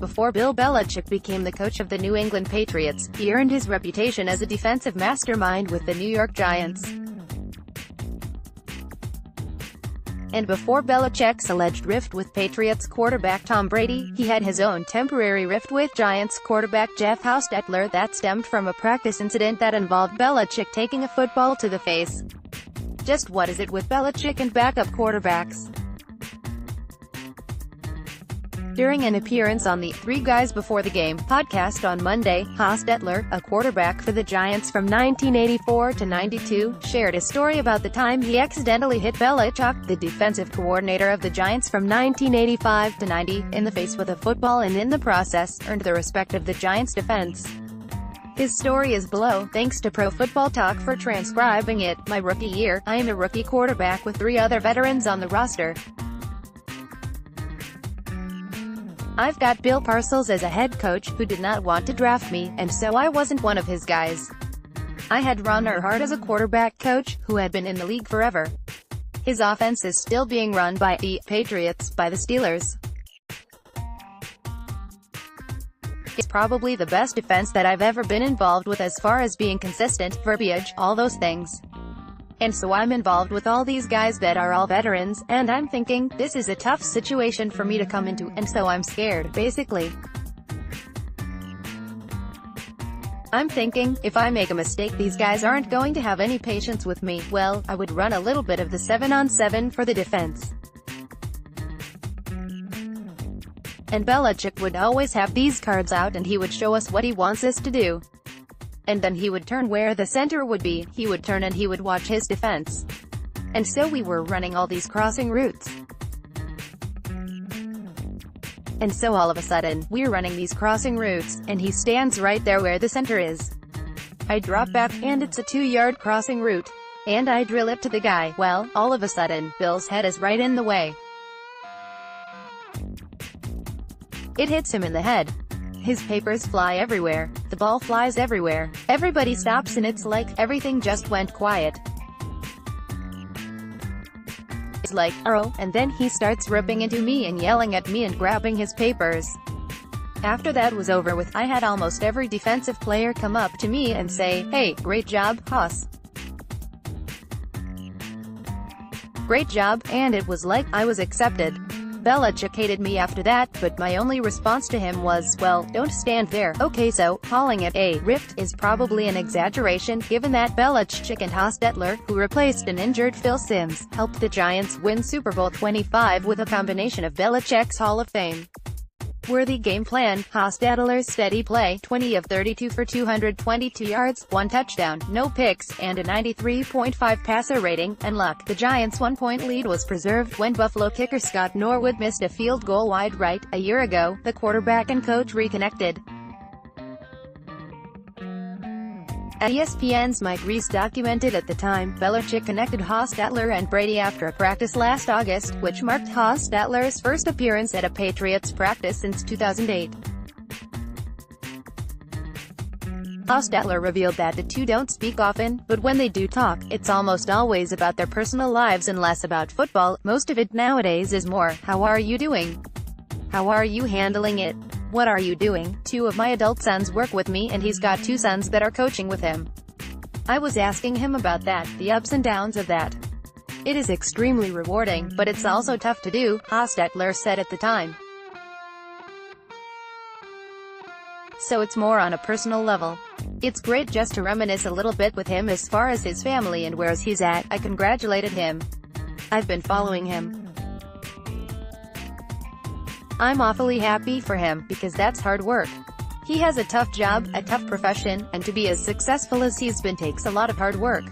before Bill Belichick became the coach of the New England Patriots, he earned his reputation as a defensive mastermind with the New York Giants. And before Belichick's alleged rift with Patriots quarterback Tom Brady, he had his own temporary rift with Giants quarterback Jeff Hostetler that stemmed from a practice incident that involved Belichick taking a football to the face. Just what is it with Belichick and backup quarterbacks? During an appearance on the Three Guys Before the Game podcast on Monday, Hostetler, a quarterback for the Giants from 1984 to 92, shared a story about the time he accidentally hit Belichick, the defensive coordinator of the Giants from 1985 to 90, in the face with a football and in the process, earned the respect of the Giants defense. His story is below, thanks to Pro Football Talk for transcribing it. My rookie year, I am a rookie quarterback with 3 other veterans on the roster. I've got Bill Parcells as a head coach, who did not want to draft me, and so I wasn't one of his guys. I had Ron Erhardt as a quarterback coach, who had been in the league forever. His offense is still being run by the Patriots, by the Steelers. It's probably the best defense that I've ever been involved with as far as being consistent, verbiage, all those things. And so I'm involved with all these guys that are all veterans, and I'm thinking, this is a tough situation for me to come into, and so I'm scared, basically. I'm thinking, if I make a mistake these guys aren't going to have any patience with me. Well, I would run a little bit of the 7-on-7 for the defense. And Belichick would always have these cards out and he would show us what he wants us to do. And then he would turn where the center would be, he would turn and he would watch his defense. And so we were running all these crossing routes. And so all of a sudden, we're running these crossing routes, and he stands right there where the center is. I drop back, and it's a 2-yard crossing route. And I drill it to the guy. Well, all of a sudden, Bill's head is right in the way. It hits him in the head. His papers fly everywhere. The ball flies everywhere. Everybody stops and it's like, everything just went quiet. It's like, oh, and then he starts ripping into me and yelling at me and grabbing his papers. After that was over with, I had almost every defensive player come up to me and say, hey, great job, Hoss. Great job, and it was like, I was accepted. Belichick hated me after that, but my only response to him was, well, don't stand there. Okay, so, calling it a rift is probably an exaggeration, given that Belichick and Hostetler, who replaced an injured Phil Simms, helped the Giants win Super Bowl 25 with a combination of Belichick's Hall of Fame worthy game plan, Hostetler's steady play, 20 of 32 for 222 yards, 1 touchdown, no picks, and a 93.5 passer rating, and luck. The Giants' 1-point lead was preserved when Buffalo kicker Scott Norwood missed a field goal wide right. A year ago, the quarterback and coach reconnected. As ESPN's Mike Reese documented at the time, Belichick connected Hostetler and Brady after a practice last August, which marked Hostetler's first appearance at a Patriots practice since 2008. Hostetler revealed that the two don't speak often, but when they do talk, it's almost always about their personal lives and less about football. Most of it nowadays is more, how are you doing? How are you handling it? What are you doing? 2 of my adult sons work with me and he's got 2 sons that are coaching with him. I was asking him about that, the ups and downs of that. It is extremely rewarding, but it's also tough to do, Hostetler said at the time. So it's more on a personal level. It's great just to reminisce a little bit with him as far as his family and where he's at. I congratulated him. I've been following him. I'm awfully happy for him, because that's hard work. He has a tough job, a tough profession, and to be as successful as he's been takes a lot of hard work.